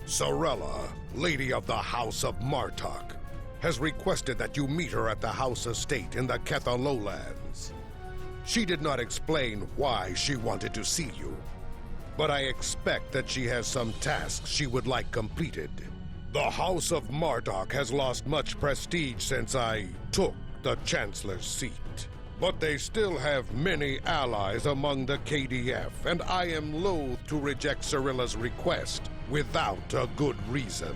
Sorella, Lady of the House of Martok, has requested that you meet her at the House Estate in the Ketha Lowlands. She did not explain why she wanted to see you, but I expect that she has some tasks she would like completed. The House of Martok has lost much prestige since I took the Chancellor's seat. But they still have many allies among the KDF, and I am loath to reject Sorella's request without a good reason.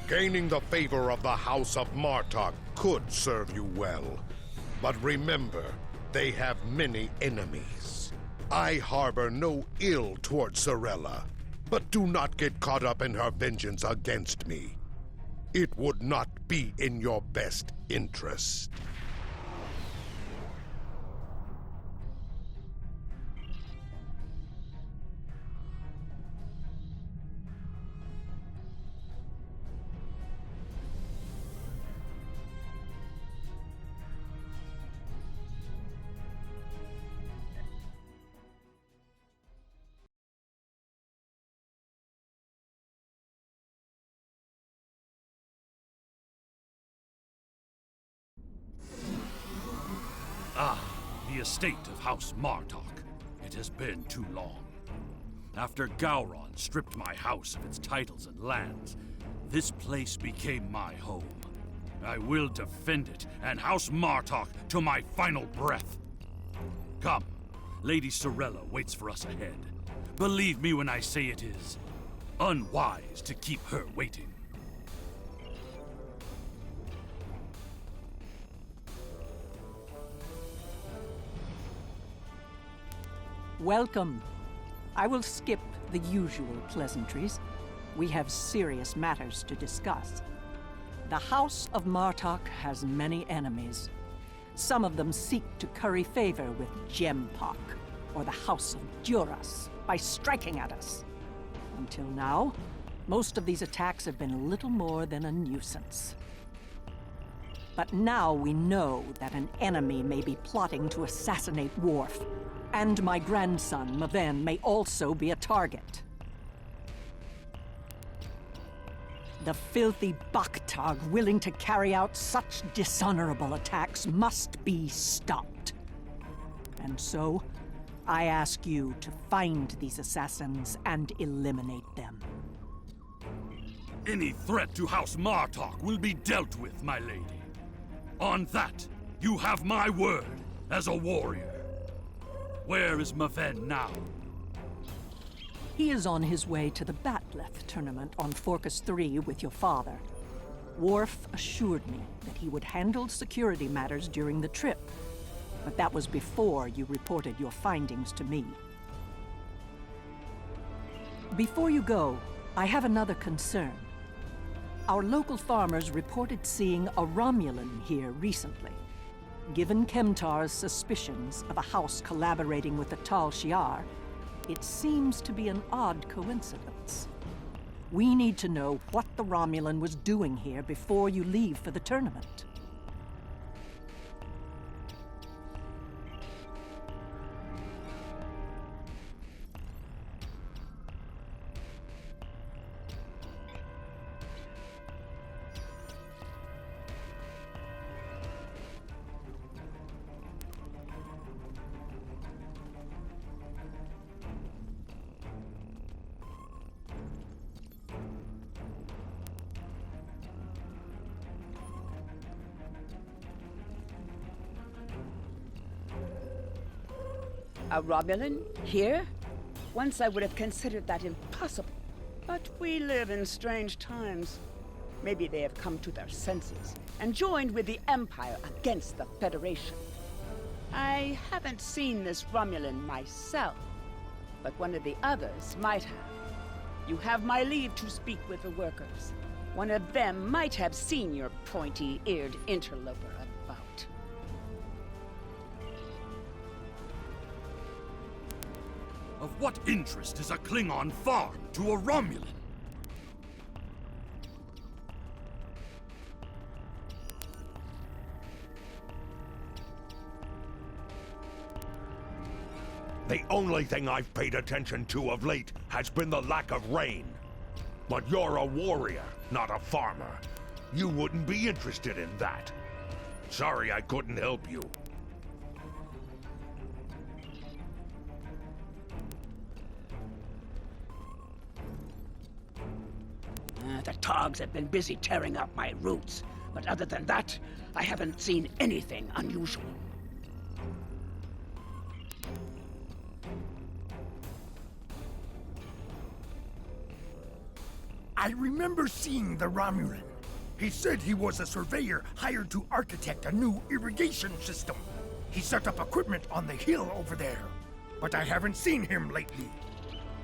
Gaining the favor of the House of Martok could serve you well. But remember, they have many enemies. I harbor no ill towards Sorella, but do not get caught up in her vengeance against me. It would not be in your best interest. The estate of House Martok. It has been too long. After Gowron stripped my house of its titles and lands, this place became my home. I will defend it and House Martok to my final breath. Come, Lady Sorella waits for us ahead. Believe me when I say it is unwise to keep her waiting. Welcome. I will skip the usual pleasantries. We have serious matters to discuss. The House of Martok has many enemies. Some of them seek to curry favor with Gempok, or the House of Duras, by striking at us. Until now, most of these attacks have been little more than a nuisance. But now we know that an enemy may be plotting to assassinate Worf, and my grandson, Maven, may also be a target. The filthy Baktag willing to carry out such dishonorable attacks must be stopped. And so, I ask you to find these assassins and eliminate them. Any threat to House Martok will be dealt with, my lady. On that, you have my word as a warrior. Where is Maven now? He is on his way to the Batleth tournament on Forcus 3 with your father. Worf assured me that he would handle security matters during the trip, but that was before you reported your findings to me. Before you go, I have another concern. Our local farmers reported seeing a Romulan here recently. Given Kemtar's suspicions of a house collaborating with the Tal Shiar, it seems to be an odd coincidence. We need to know what the Romulan was doing here before you leave for the tournament. A Romulan? Here? Once I would have considered that impossible. But we live in strange times. Maybe they have come to their senses and joined with the Empire against the Federation. I haven't seen this Romulan myself, but one of the others might have. You have my leave to speak with the workers. One of them might have seen your pointy-eared interloper about. Of what interest is a Klingon farm to a Romulan? The only thing I've paid attention to of late has been the lack of rain. But you're a warrior, not a farmer. You wouldn't be interested in that. Sorry I couldn't help you. The Togs have been busy tearing up my roots, but other than that, I haven't seen anything unusual. I remember seeing the Romulan. He said he was a surveyor hired to architect a new irrigation system. He set up equipment on the hill over there, but I haven't seen him lately.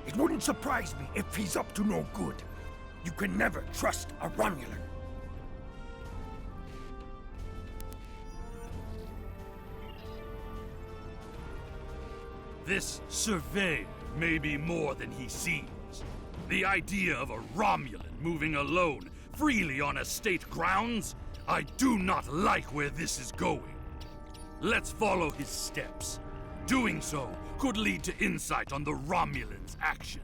It wouldn't surprise me if he's up to no good. You can never trust a Romulan. This surveyor may be more than he seems. The idea of a Romulan moving alone freely on estate grounds? I do not like where this is going. Let's follow his steps. Doing so could lead to insight on the Romulan's actions.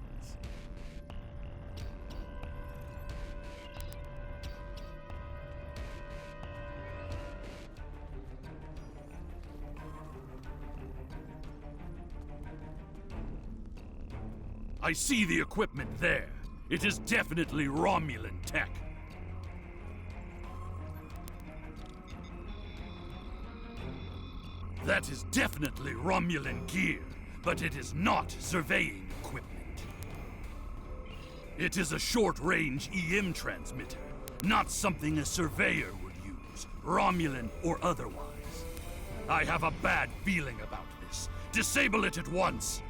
I see the equipment there. It is definitely Romulan tech. That is definitely Romulan gear, but it is not surveying equipment. It is a short-range EM transmitter, not something a surveyor would use, Romulan or otherwise. I have a bad feeling about this. Disable it at once!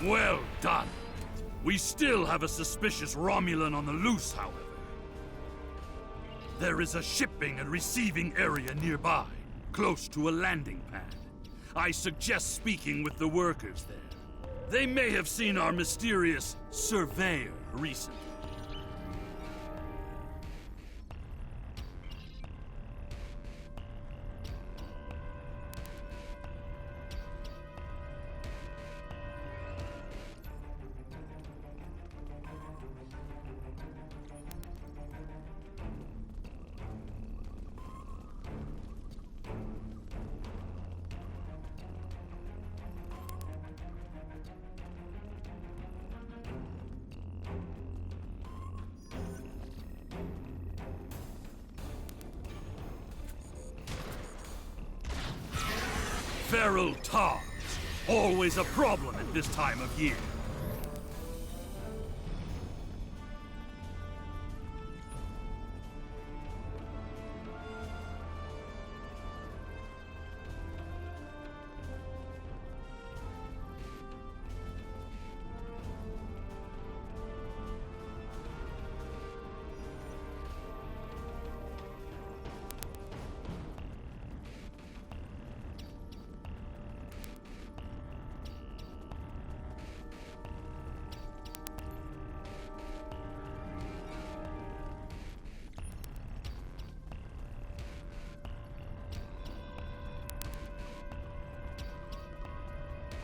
Well done. We still have a suspicious Romulan on the loose, however. There is a shipping and receiving area nearby, close to a landing pad. I suggest speaking with the workers there. They may have seen our mysterious surveyor recently. Feral Togs. Always a problem at this time of year.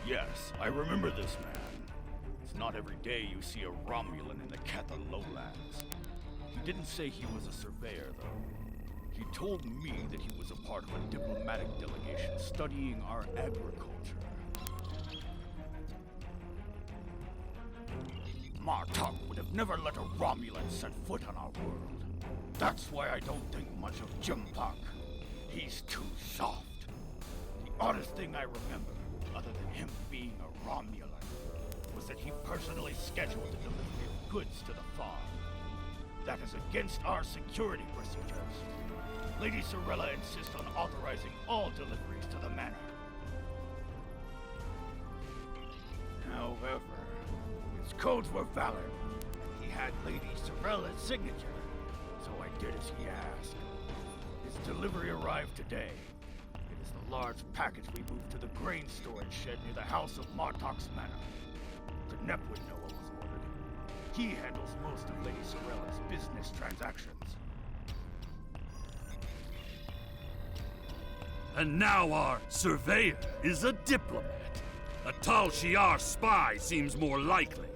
Yes, I remember this man. It's not every day you see a Romulan in the Catha lowlands. He didn't say he was a surveyor, though. He told me that he was a part of a diplomatic delegation studying our agriculture. Martok would have never let a Romulan set foot on our world. That's why I don't think much of Jumpak. He's too soft. The oddest thing I remember, other than him being a Romulan, was that he personally scheduled the delivery of goods to the farm. That is against our security procedures. Lady Sorella insists on authorizing all deliveries to the manor. However, his codes were valid. He had Lady Sorella's signature, so I did as he asked. His delivery arrived today. It is the large package we moved to the grain storage shed near the house of Martok's manor. The Nep would know what was ordered. He handles most of Lady Sorella's business transactions. And now our surveyor is a diplomat. A Tal Shiar spy seems more likely.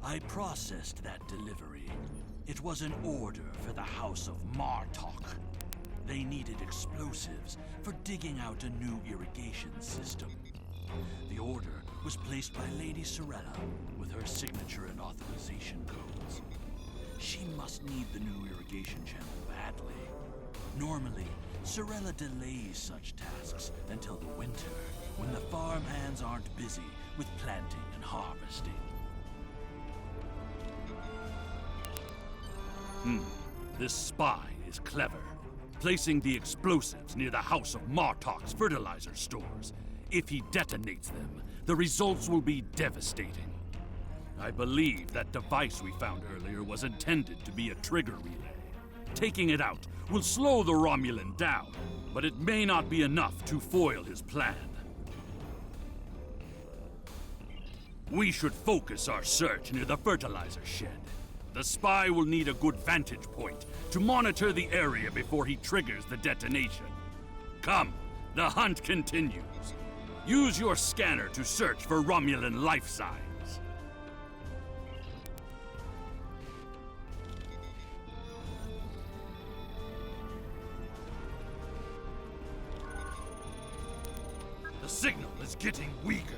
I processed that delivery. It was an order for the House of Martok. They needed explosives for digging out a new irrigation system. The order was placed by Lady Sorella with her signature and authorization codes. She must need the new irrigation channel badly. Normally, Sorella delays such tasks until the winter, when the farm hands aren't busy with planting and harvesting. This spy is clever, placing the explosives near the House of Martok's fertilizer stores. If he detonates them, the results will be devastating. I believe that device we found earlier was intended to be a trigger relay. Taking it out will slow the Romulan down, but it may not be enough to foil his plan. We should focus our search near the fertilizer shed. The spy will need a good vantage point to monitor the area before he triggers the detonation. Come, the hunt continues. Use your scanner to search for Romulan life signs. The signal is getting weaker.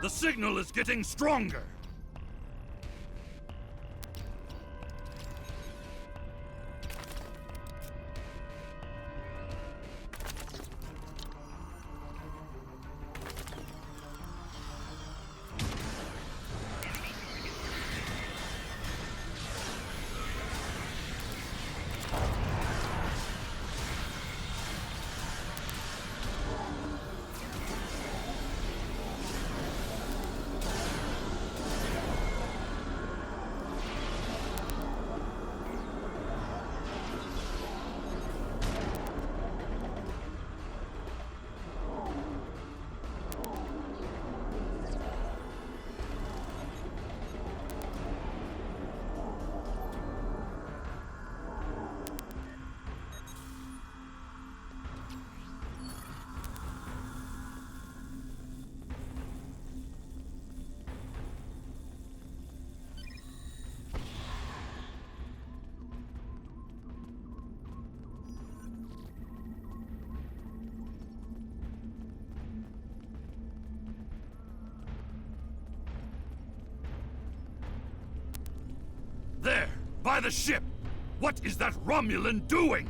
The signal is getting stronger! There! By the ship! What is that Romulan doing?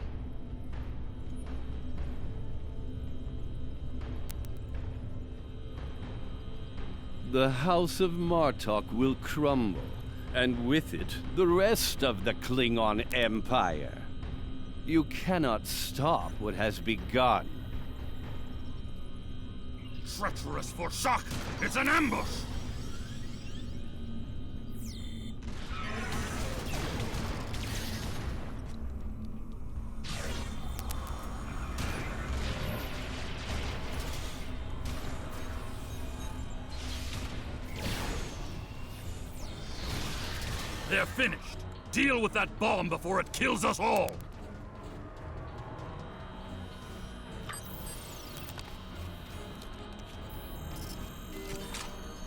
The House of Martok will crumble, and with it, the rest of the Klingon Empire. You cannot stop what has begun. Treacherous Forsak! It's an ambush! They're finished. Deal with that bomb before it kills us all.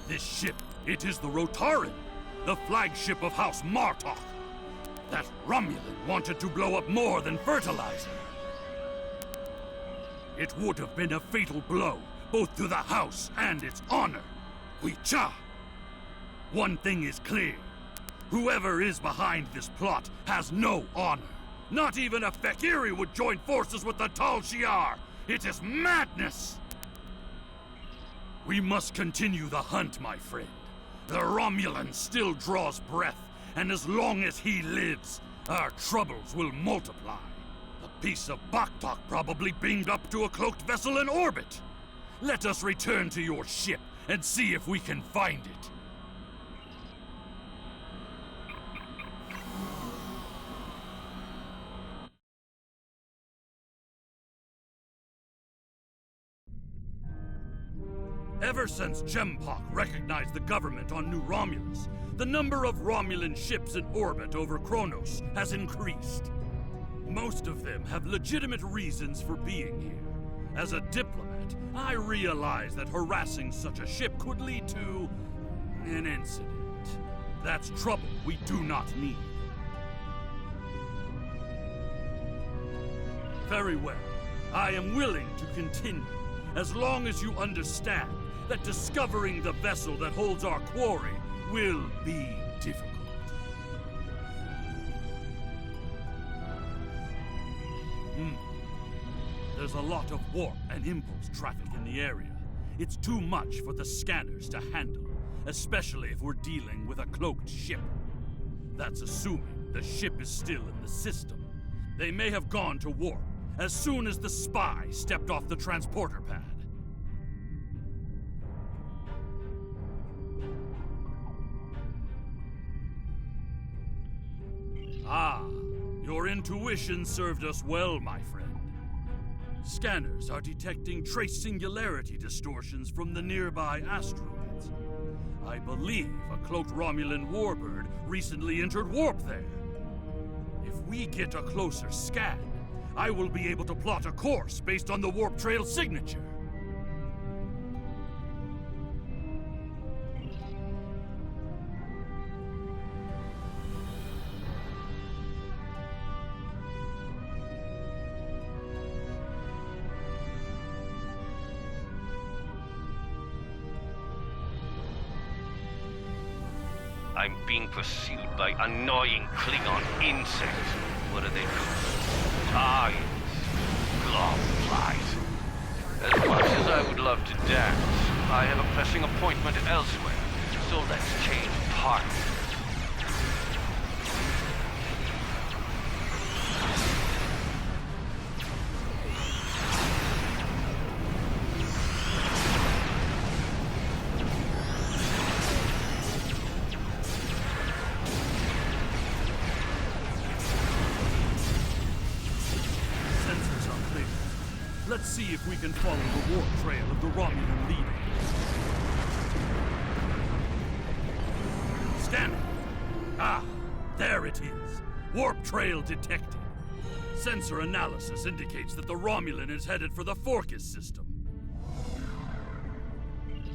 This ship, it is the Rotaran, the flagship of House Martok. That Romulan wanted to blow up more than fertilizer. It would have been a fatal blow, both to the House and its honor. Huicha! One thing is clear. Whoever is behind this plot has no honor. Not even a Fekiri would join forces with the Tal Shiar. It is madness! We must continue the hunt, my friend. The Romulan still draws breath, and as long as he lives, our troubles will multiply. A piece of Baktok probably beamed up to a cloaked vessel in orbit. Let us return to your ship and see if we can find it. Ever since Gempok recognized the government on New Romulus, the number of Romulan ships in orbit over Kronos has increased. Most of them have legitimate reasons for being here. As a diplomat, I realize that harassing such a ship could lead to an incident. That's trouble we do not need. Very well. I am willing to continue, as long as you understand that discovering the vessel that holds our quarry will be difficult. There's a lot of warp and impulse traffic in the area. It's too much for the scanners to handle, especially if we're dealing with a cloaked ship. That's assuming the ship is still in the system. They may have gone to warp as soon as the spy stepped off the transporter pad. Ah, your intuition served us well, my friend. Scanners are detecting trace singularity distortions from the nearby asteroids. I believe a cloaked Romulan warbird recently entered warp there. If we get a closer scan, I will be able to plot a course based on the warp trail signature. I'm being pursued by annoying Klingon insects. What are they called? Ties. Glove flies. As much as I would love to dance, I have a pressing appointment elsewhere. So let's change parts. Let's see if we can follow the warp trail of the Romulan leader. Scanning. Ah, there it is. Warp trail detected. Sensor analysis indicates that the Romulan is headed for the Forcus system.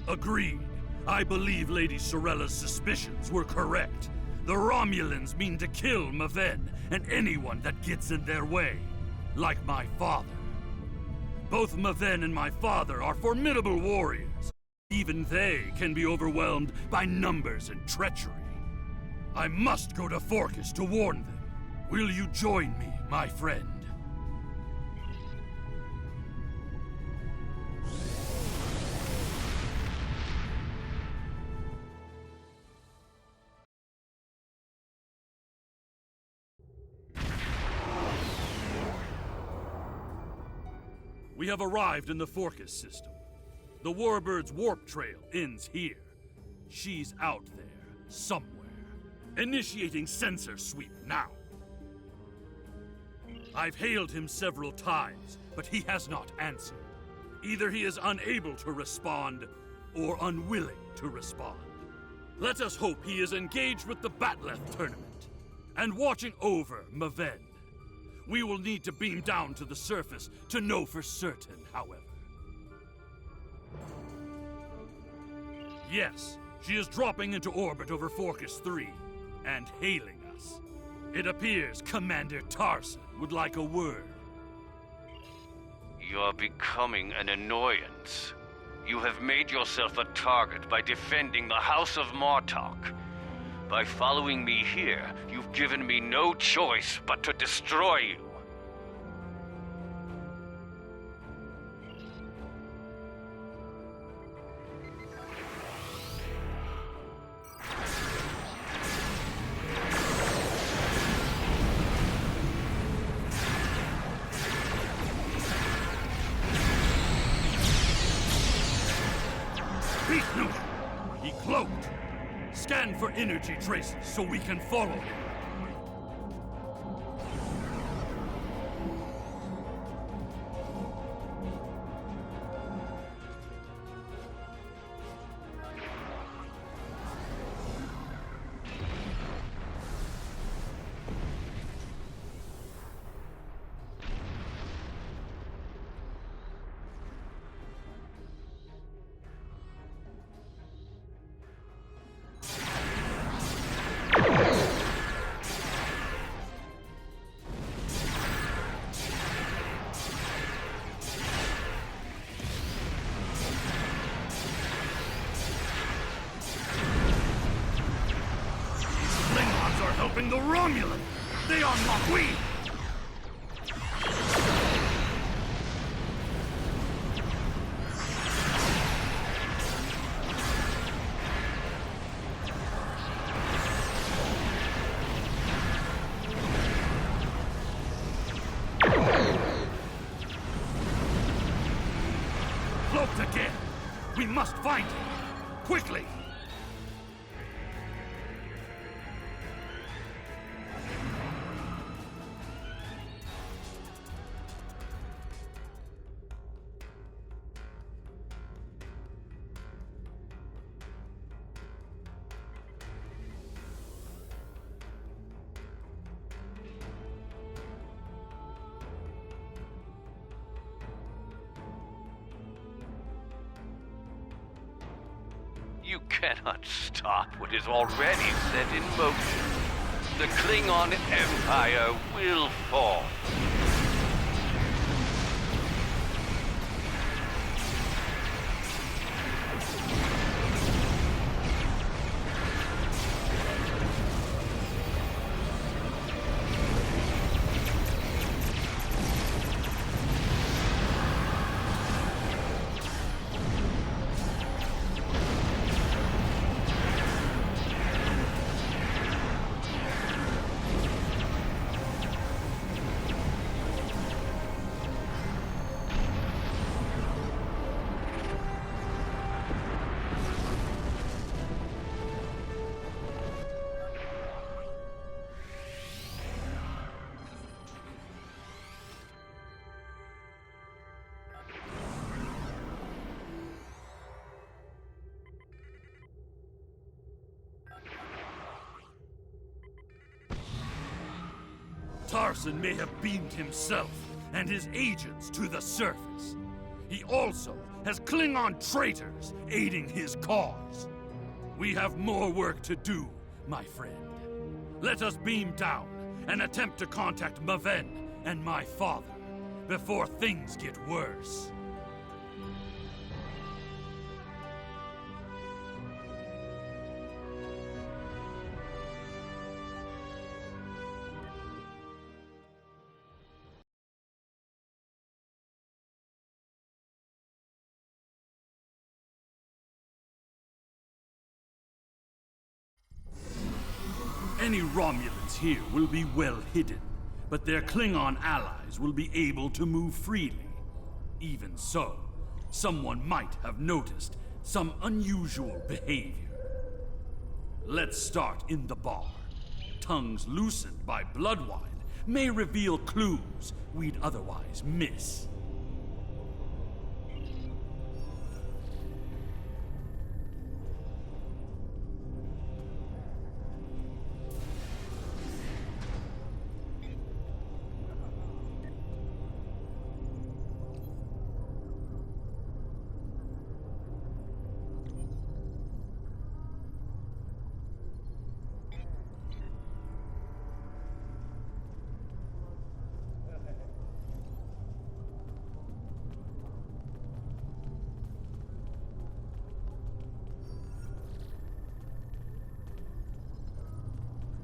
Agreed. I believe Lady Sorella's suspicions were correct. The Romulans mean to kill Maven and anyone that gets in their way. Like my father. Both Maven and my father are formidable warriors. Even they can be overwhelmed by numbers and treachery. I must go to Forcus to warn them. Will you join me, my friend? We have arrived in the Forcus system. The Warbird's warp trail ends here. She's out there, somewhere. Initiating sensor sweep now. I've hailed him several times, but he has not answered. Either he is unable to respond, or unwilling to respond. Let us hope he is engaged with the Batleth tournament, and watching over Maven. We will need to beam down to the surface to know for certain, however. Yes, she is dropping into orbit over Forcus 3 and hailing us. It appears Commander Tarson would like a word. You're becoming an annoyance. You have made yourself a target by defending the House of Martok. By following me here, you've given me no choice but to destroy you. He cloaked. Scan for energy traces so we can follow him. stopping the Romulan! They are Makui! Cloaked again! We must find him! Quickly! You cannot stop what is already set in motion. The Klingon Empire will fall. Tarson may have beamed himself and his agents to the surface. He also has Klingon traitors aiding his cause. We have more work to do, my friend. Let us beam down and attempt to contact Maven and my father before things get worse. Any Romulans here will be well hidden, but their Klingon allies will be able to move freely. Even so, someone might have noticed some unusual behavior. Let's start in the bar. Tongues loosened by blood wine may reveal clues we'd otherwise miss.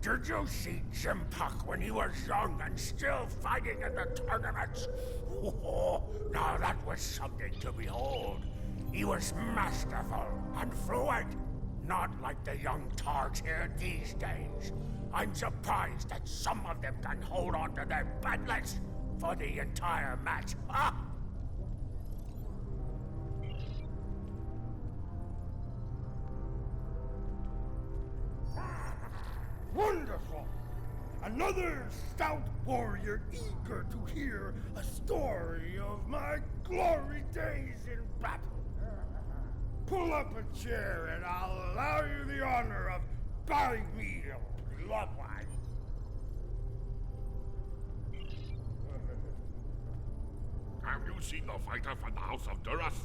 Did you see Jim Puck when he was young and still fighting in the tournaments? Oh, now that was something to behold. He was masterful and fluent, not like the young tards here these days. I'm surprised that some of them can hold on to their batlets for the entire match. Ah! Wonderful! Another stout warrior eager to hear a story of my glory days in battle. Pull up a chair and I'll allow you the honor of buying me a blood wine. Have you seen the fighter from the House of Duras?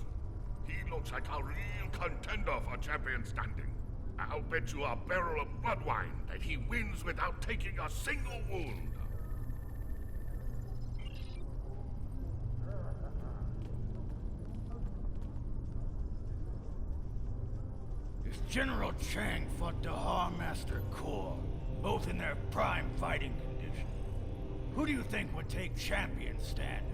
He looks like a real contender for champion standing. I'll bet you a barrel of blood wine that he wins without taking a single wound. If General Chang fought the Master Corps, both in their prime fighting condition. Who do you think would take champion standing?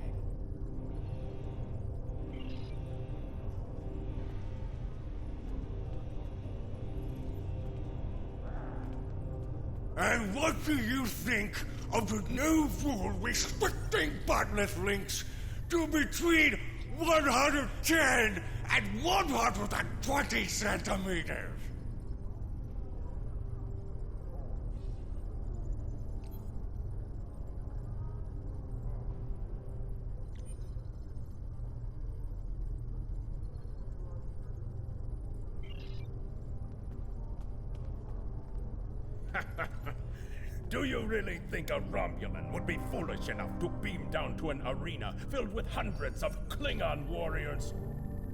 And what do you think of the new rule restricting bottomless links to between 110 and 120 centimeters? Do you really think a Romulan would be foolish enough to beam down to an arena filled with hundreds of Klingon warriors?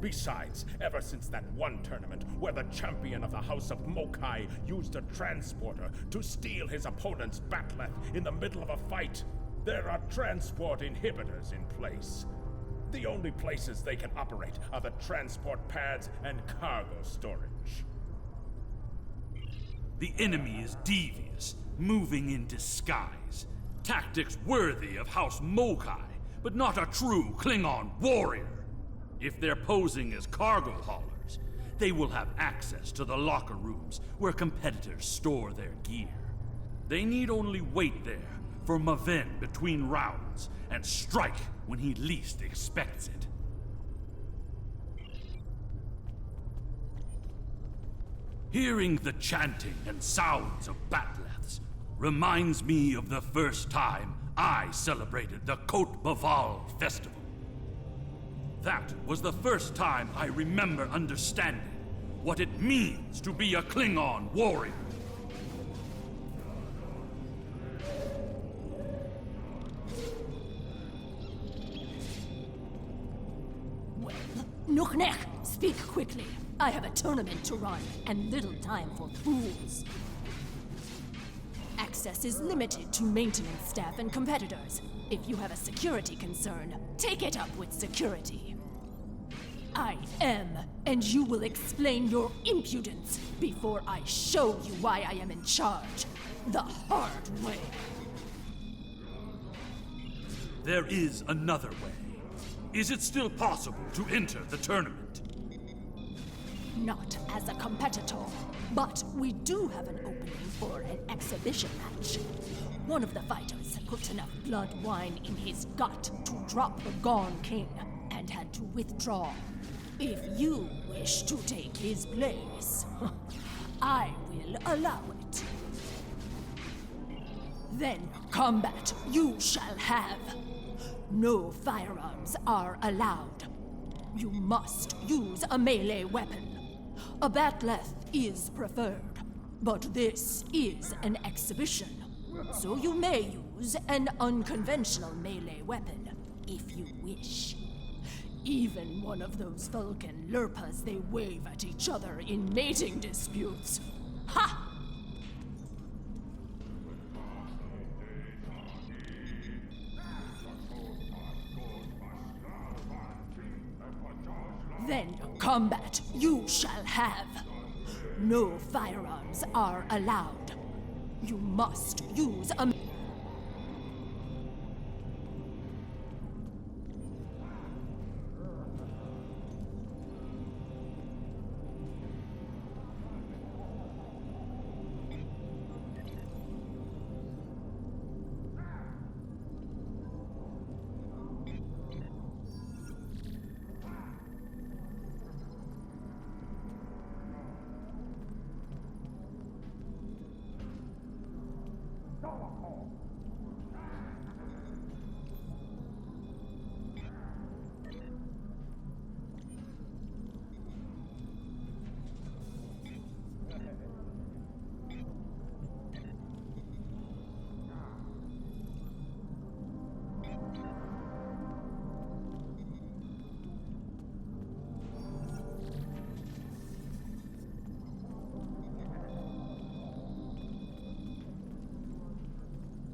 Besides, ever since that one tournament where the champion of the House of Mokai used a transporter to steal his opponent's bat'leth in the middle of a fight, there are transport inhibitors in place. The only places they can operate are the transport pads and cargo storage. The enemy is devious, moving in disguise. Tactics worthy of House Mokai, but not a true Klingon warrior. If they're posing as cargo haulers, they will have access to the locker rooms where competitors store their gear. They need only wait there for Maven between rounds and strike when he least expects it. Hearing the chanting and sounds of bat'leths reminds me of the first time I celebrated the Cote Baval festival. That was the first time I remember understanding what it means to be a Klingon warrior. Well, Nukhnek, speak quickly. I have a tournament to run, and little time for fools. Access is limited to maintenance staff and competitors. If you have a security concern, take it up with security. I am, and you will explain your impudence before I show you why I am in charge. The hard way. There is another way. Is it still possible to enter the tournament? Not as a competitor, but we do have an opening for an exhibition match. One of the fighters put enough blood wine in his gut to drop the Gone King and had to withdraw. If you wish to take his place, I will allow it. Then combat you shall have. No firearms are allowed. You must use a melee weapon. A bat'leth is preferred, but this is an exhibition, so you may use an unconventional melee weapon if you wish. Even one of those Vulcan lurpas they wave at each other in mating disputes. Ha! Then combat you shall have. No firearms are allowed. You must use a...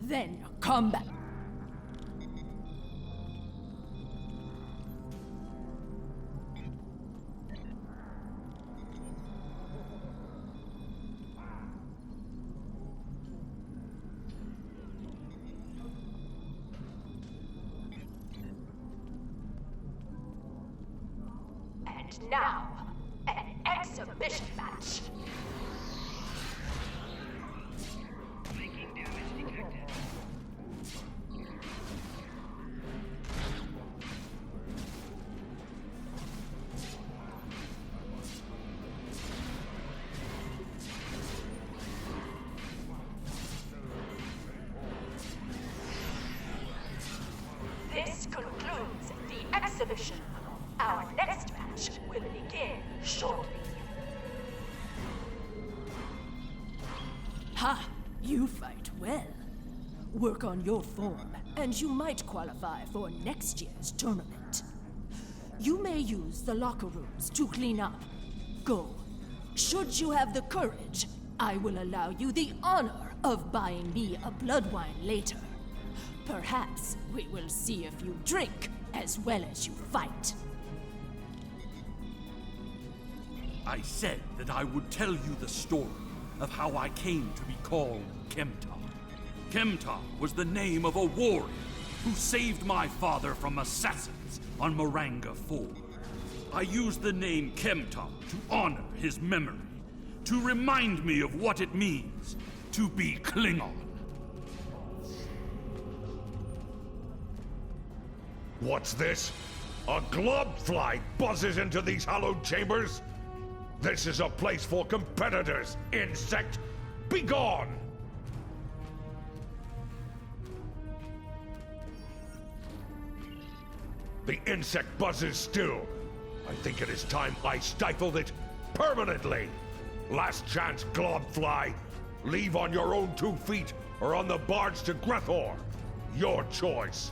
Then combat. now. An exhibition match. This concludes the exhibition. Our next match will begin shortly. Ha! You fight well. Work on your form, and you might qualify for next year's tournament. You may use the locker rooms to clean up. Go. Should you have the courage, I will allow you the honor of buying me a blood wine later. Perhaps we will see if you drink as well as you fight. I said that I would tell you the story of how I came to be called Chemtar. Chemtar was the name of a warrior who saved my father from assassins on Maranga 4. I used the name Chemtar to honor his memory, to remind me of what it means to be Klingon. What's this? A globfly buzzes into these hallowed chambers? This is a place for competitors, insect! Begone! The insect buzzes still. I think it is time I stifled it permanently. Last chance, globfly. Leave on your own 2 feet or on the barge to Grethor. Your choice.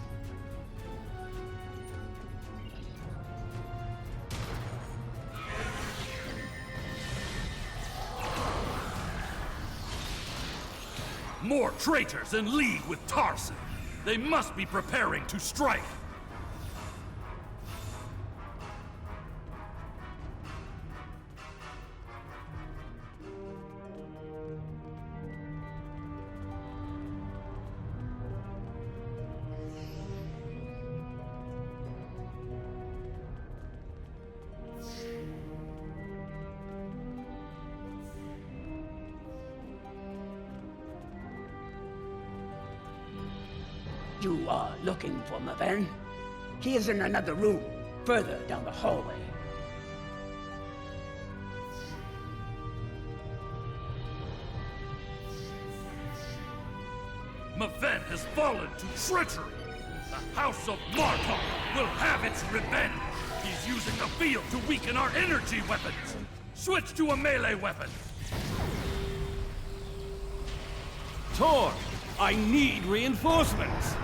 More traitors in league with Tarson. They must be preparing to strike. You are looking for Maven? He is in another room, further down the hallway. Maven has fallen to treachery. The House of Martok will have its revenge. He's using the field to weaken our energy weapons. Switch to a melee weapon. Tor, I need reinforcements.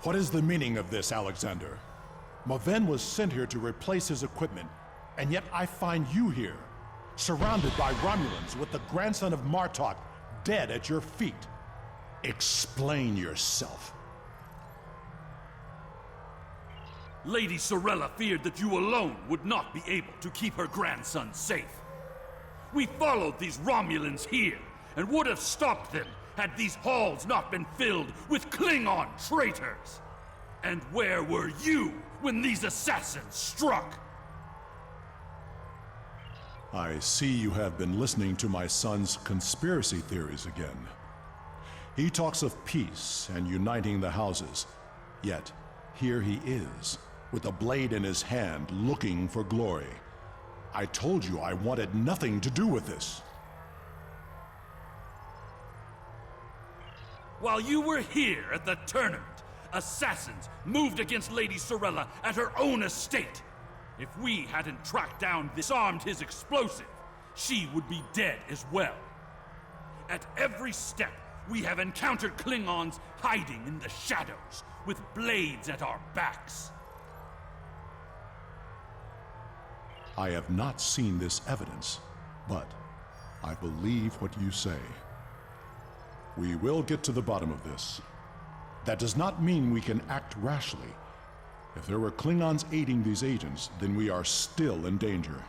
What is the meaning of this, Alexander? Maven was sent here to replace his equipment, and yet I find you here, surrounded by Romulans with the grandson of Martok dead at your feet. Explain yourself. Lady Sorella feared that you alone would not be able to keep her grandson safe. We followed these Romulans here, and would have stopped them had these halls not been filled with Klingon traitors. And where were you when these assassins struck? I see you have been listening to my son's conspiracy theories again. He talks of peace and uniting the houses, yet here he is, with a blade in his hand, looking for glory. I told you I wanted nothing to do with this. While you were here at the tournament, assassins moved against Lady Sorella at her own estate. If we hadn't tracked down, disarmed his explosive, she would be dead as well. At every step, we have encountered Klingons hiding in the shadows, with blades at our backs. I have not seen this evidence, but I believe what you say. We will get to the bottom of this. That does not mean we can act rashly. If there were Klingons aiding these agents, then we are still in danger.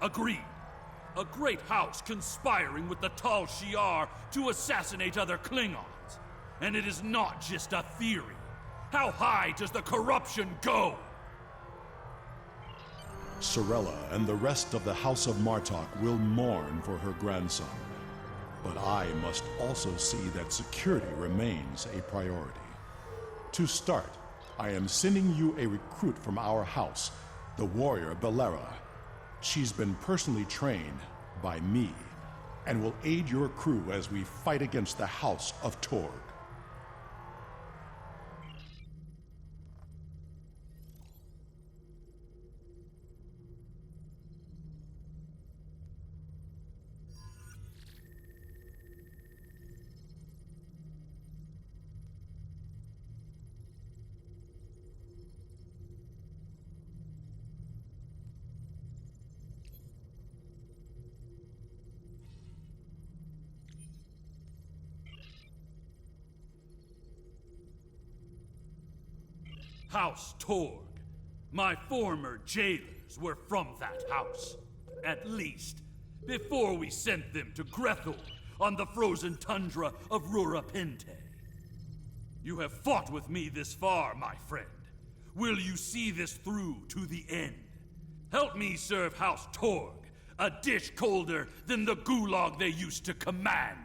Agreed. A great house conspiring with the Tal Shiar to assassinate other Klingons. And it is not just a theory. How high does the corruption go? Sorella and the rest of the House of Martok will mourn for her grandson. But I must also see that security remains a priority. To start, I am sending you a recruit from our house, the warrior Belera. She's been personally trained by me and will aid your crew as we fight against the House of Torg. House Torg. My former jailers were from that house. At least, before we sent them to Grethel on the frozen tundra of Rurapente. You have fought with me this far, my friend. Will you see this through to the end? Help me serve House Torg, a dish colder than the gulag they used to command.